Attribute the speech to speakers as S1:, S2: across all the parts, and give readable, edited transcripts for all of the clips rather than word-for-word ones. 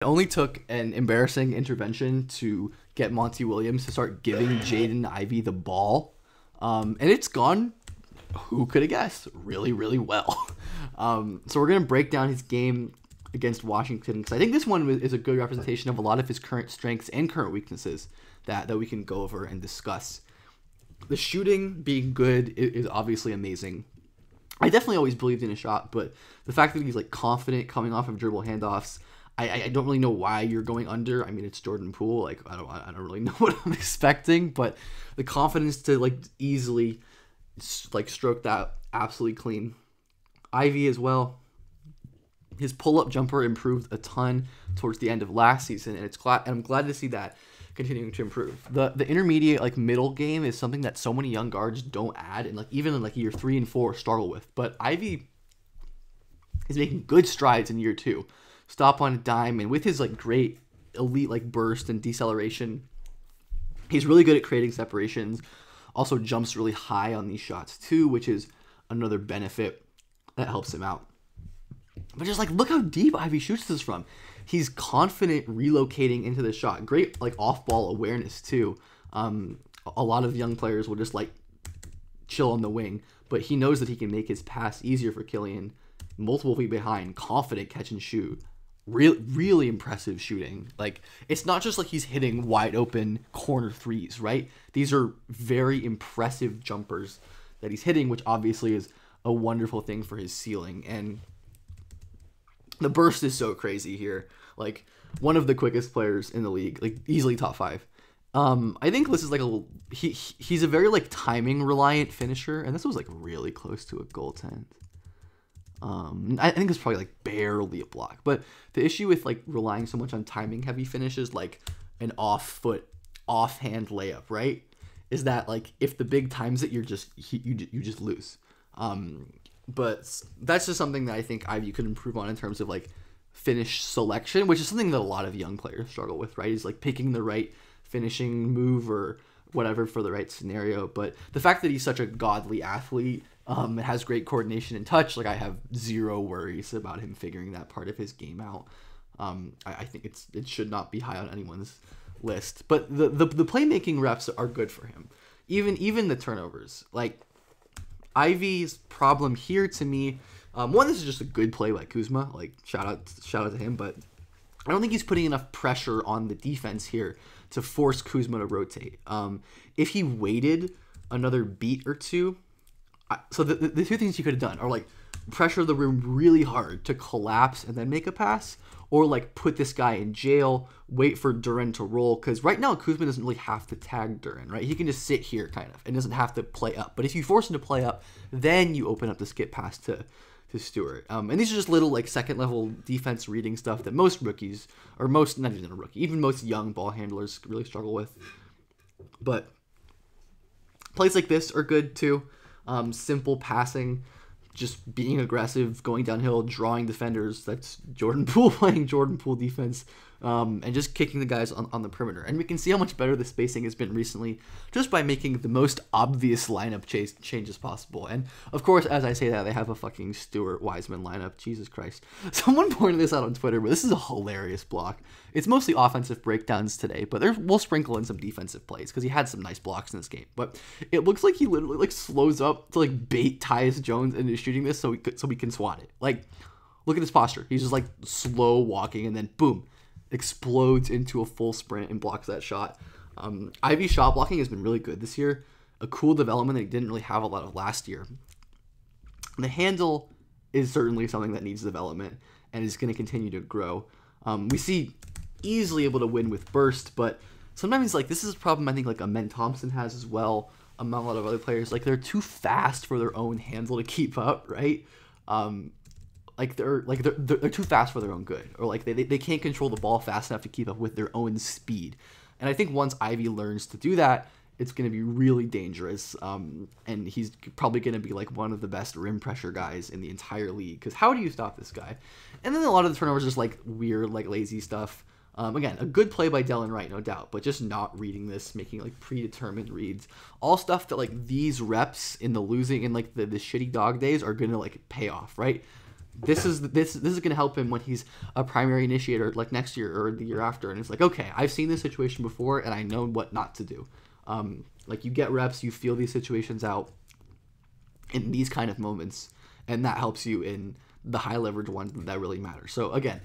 S1: It only took an embarrassing intervention to get Monty Williams to start giving Jaden Ivey the ball. And it's gone, who could have guessed, really, really well. So we're going to break down his game against Washington, because I think this one is a good representation of a lot of his current strengths and current weaknesses that we can go over and discuss. The shooting being good is obviously amazing. I definitely always believed in a shot, but the fact that he's like confident coming off of dribble handoffs, I don't really know why you're going under. I mean, it's Jordan Poole. Like I don't really know what I'm expecting, but the confidence to like easily like stroke that absolutely clean. Ivey as well. His pull-up jumper improved a ton towards the end of last season, and I'm glad to see that continuing to improve. The intermediate like middle game is something that so many young guards don't add, and like even in like year 3 and 4 struggle with. But Ivey is making good strides in year 2. Stop on a dime, and with his like great elite like burst and deceleration, he's really good at creating separations. Also jumps really high on these shots too, which is another benefit that helps him out. But just like look how deep Ivey shoots this from. He's confident relocating into the shot. Great like off-ball awareness too. A lot of young players will just like chill on the wing, but he knows that he can make his pass easier for Killian. Multiple feet behind, confident catch and shoot. Really impressive shooting. Like it's not just like he's hitting wide open corner threes, right? These are very impressive jumpers that he's hitting, which obviously is a wonderful thing for his ceiling. And the burst is so crazy here. Like one of the quickest players in the league, like easily top 5. I think this is like he's a very like timing reliant finisher, and this was like really close to a goaltend. I think it's probably like barely a block, but the issue with like relying so much on timing heavy finishes, like an offhand layup, right, is that like if the big times it, you just lose. But that's just something that I think Ivey could improve on in terms of like finish selection, which is something that a lot of young players struggle with, right? Is like picking the right finishing move or whatever for the right scenario. But the fact that he's such a godly athlete, and has great coordination and touch, like I have zero worries about him figuring that part of his game out. I think it should not be high on anyone's list. But the playmaking reps are good for him. Even the turnovers. Like Ivey's problem here to me, one, this is just a good play by Kuzma. Like shout out to him, but I don't think he's putting enough pressure on the defense here to force Kuzma to rotate. If he waited another beat or two, so the two things you could have done are like pressure the room really hard to collapse and then make a pass, or like put this guy in jail, wait for Duren to roll, because right now Kuzma doesn't really have to tag Duren, right? He can just sit here kind of and doesn't have to play up. But if you force him to play up, then you open up the skip pass to Stewart. And these are just little like second level defense reading stuff that most rookies, or most, not even a rookie, even most young ball handlers really struggle with. But plays like this are good too. Simple passing, just being aggressive, going downhill, drawing defenders. That's Jordan Poole playing Jordan Poole defense, and just kicking the guys on the perimeter. And we can see how much better the spacing has been recently just by making the most obvious lineup changes possible. And of course, as I say that, they have a fucking Stewart Wiseman lineup. Jesus Christ. Someone pointed this out on Twitter, but this is a hilarious block. It's mostly offensive breakdowns today, but we'll sprinkle in some defensive plays because he had some nice blocks in this game. But it looks like he literally like slows up to like bait Tyus Jones into shooting this so we can swat it. Like, look at his posture. He's just like slow walking and then boom, explodes into a full sprint and blocks that shot. Ivey's shot blocking has been really good this year. A cool development that he didn't really have a lot of last year. The handle is certainly something that needs development and is going to continue to grow. We see easily able to win with burst, but sometimes like this is a problem I think like Amen Thompson has as well among a lot of other players. Like they're too fast for their own handle to keep up, right? They're too fast for their own good, or like they can't control the ball fast enough to keep up with their own speed. And I think once Ivey learns to do that, it's going to be really dangerous. And he's probably going to be like one of the best rim pressure guys in the entire league. Because how do you stop this guy? And then a lot of the turnovers are just like weird, like lazy stuff. Again, a good play by Delon Wright, no doubt, but just not reading this, making like predetermined reads. All stuff that like these reps in the losing and like the shitty dog days are going to like pay off, right? this is going to help him when he's a primary initiator like next year or the year after. And it's like, okay, I've seen this situation before and I know what not to do. Like you get reps, you feel these situations out in these kind of moments, and that helps you in the high leverage ones that really matter. So again,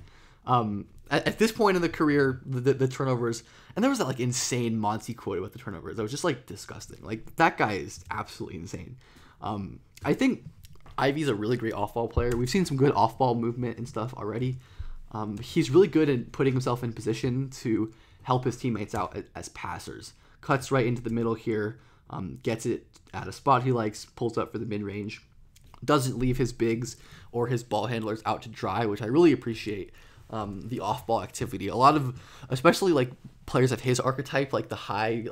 S1: at this point in the career, the turnovers, and there was that like insane Monty quote about the turnovers that was just like disgusting. Like that guy is absolutely insane. I think Ivey's a really great off-ball player. We've seen some good off-ball movement and stuff already. He's really good at putting himself in position to help his teammates out as passers. Cuts right into the middle here, gets it at a spot he likes, pulls up for the mid-range. Doesn't leave his bigs or his ball handlers out to dry, which I really appreciate. The off-ball activity. A lot of, especially like players of his archetype, like the high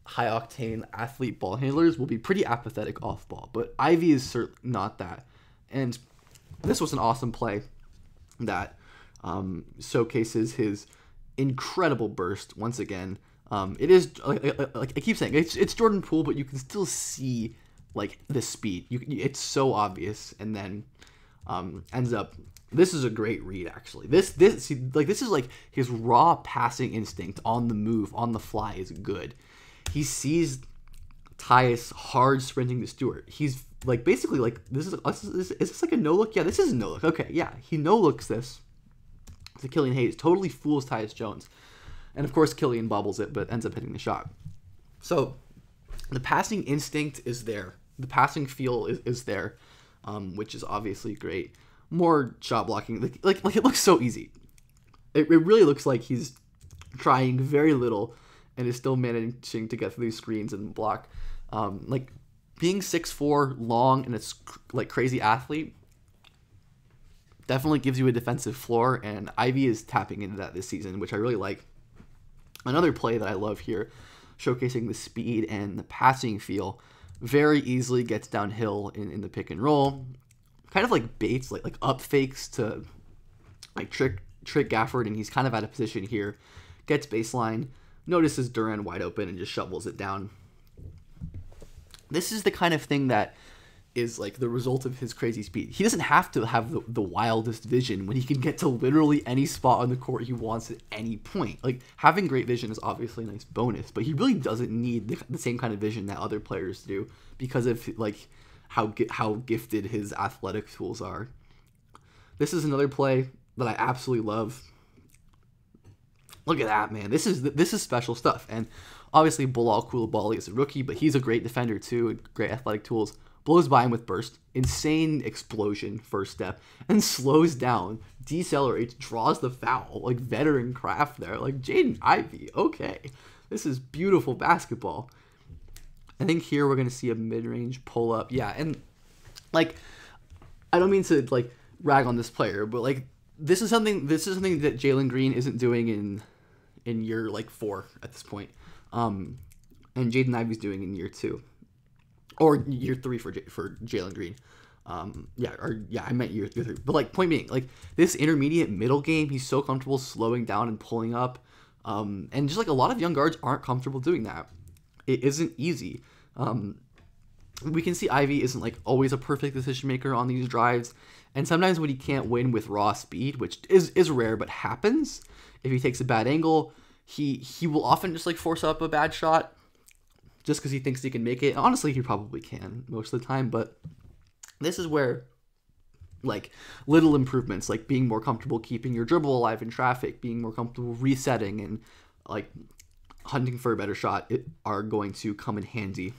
S1: octane athlete ball handlers, will be pretty apathetic off-ball. But Ivey is certainly not that. And this was an awesome play that showcases his incredible burst once again. It is like I keep saying, it's Jordan Poole, but you can still see like the speed. It's so obvious, and then ends up. This is a great read, actually. This is like his raw passing instinct on the move, on the fly is good. He sees Tyus hard sprinting to Stewart. He's like basically like is this like a no look? Yeah, this is a no look. Okay, yeah, he no looks this to Killian Hayes. Totally fools Tyus Jones. And of course, Killian bobbles it, but ends up hitting the shot. So the passing instinct is there. The passing feel is there, which is obviously great. More shot blocking. Like it looks so easy. It really looks like he's trying very little and is still managing to get through these screens and block. Like being 6'4", long, and it's like crazy athlete definitely gives you a defensive floor, and Ivey is tapping into that this season, which I really like. Another play that I love here, showcasing the speed and the passing feel, very easily gets downhill in the pick and roll. Kind of like baits, like up fakes to like trick Gafford, and he's kind of out of position here. Gets baseline, notices Duran wide open, and just shovels it down. This is the kind of thing that is like the result of his crazy speed. He doesn't have to have the wildest vision when he can get to literally any spot on the court he wants at any point. Like having great vision is obviously a nice bonus, but he really doesn't need the same kind of vision that other players do because of like how gifted his athletic tools are. This is another play that I absolutely love. Look at that, man. This is special stuff. And obviously Bilal Coulibaly is a rookie, but he's a great defender too, and great athletic tools. Blows by him with burst, insane explosion first step, and slows down, decelerates, draws the foul, like veteran craft there. Like Jaden Ivey, okay. This is beautiful basketball. I think here we're going to see a mid-range pull-up. Yeah, and like I don't mean to like rag on this player, but like this is something that Jalen Green isn't doing in year like 4 at this point. And Jaden Ivey's doing in year 2. Or year 3 for Jalen Green. I meant year 3. But like point being, like this intermediate middle game, he's so comfortable slowing down and pulling up. And just like a lot of young guards aren't comfortable doing that. It isn't easy. We can see Ivey isn't like always a perfect decision maker on these drives. And sometimes when he can't win with raw speed, which is rare but happens, if he takes a bad angle, he will often just like force up a bad shot just because he thinks he can make it. And honestly, he probably can most of the time, but this is where like little improvements, like being more comfortable keeping your dribble alive in traffic, being more comfortable resetting, and like hunting for a better shot are going to come in handy.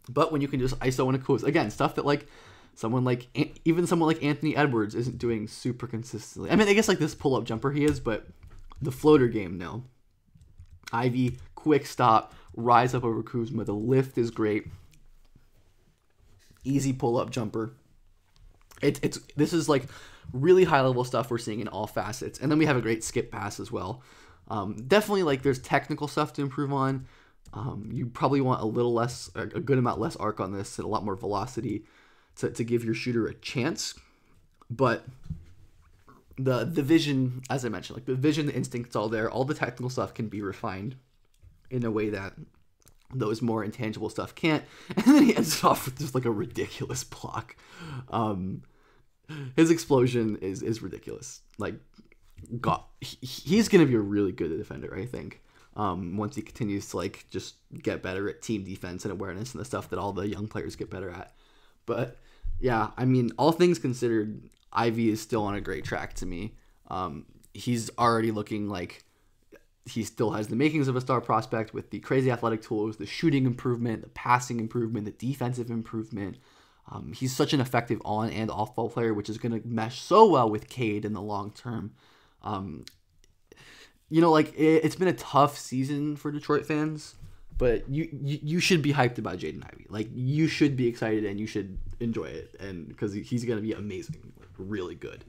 S1: But when you can just ISO in a close, again, stuff that like someone like Anthony Edwards isn't doing super consistently. I mean, I guess like this pull-up jumper he is, but the floater game, no. Ivey, quick stop, rise up over Kuzma. The lift is great. Easy pull-up jumper. This is like really high-level stuff we're seeing in all facets. And then we have a great skip pass as well. Definitely like there's technical stuff to improve on. You probably want a good amount less arc on this and a lot more velocity to give your shooter a chance. But the vision, as I mentioned, like the vision, the instinct's all there. All the technical stuff can be refined in a way that those more intangible stuff can't. And then he ends it off with just like a ridiculous block. His explosion is ridiculous. Like, God, he's gonna be a really good defender, I think. Once he continues to like just get better at team defense and awareness and the stuff that all the young players get better at. But yeah, I mean, all things considered, Ivy is still on a great track to me. He's already looking like he still has the makings of a star prospect with the crazy athletic tools, the shooting improvement, the passing improvement, the defensive improvement. He's such an effective on and off ball player, which is going to mesh so well with Cade in the long term. Like it's been a tough season for Detroit fans, but you should be hyped about Jaden Ivey. Like, you should be excited and you should enjoy it, and because he's going to be amazing, really good.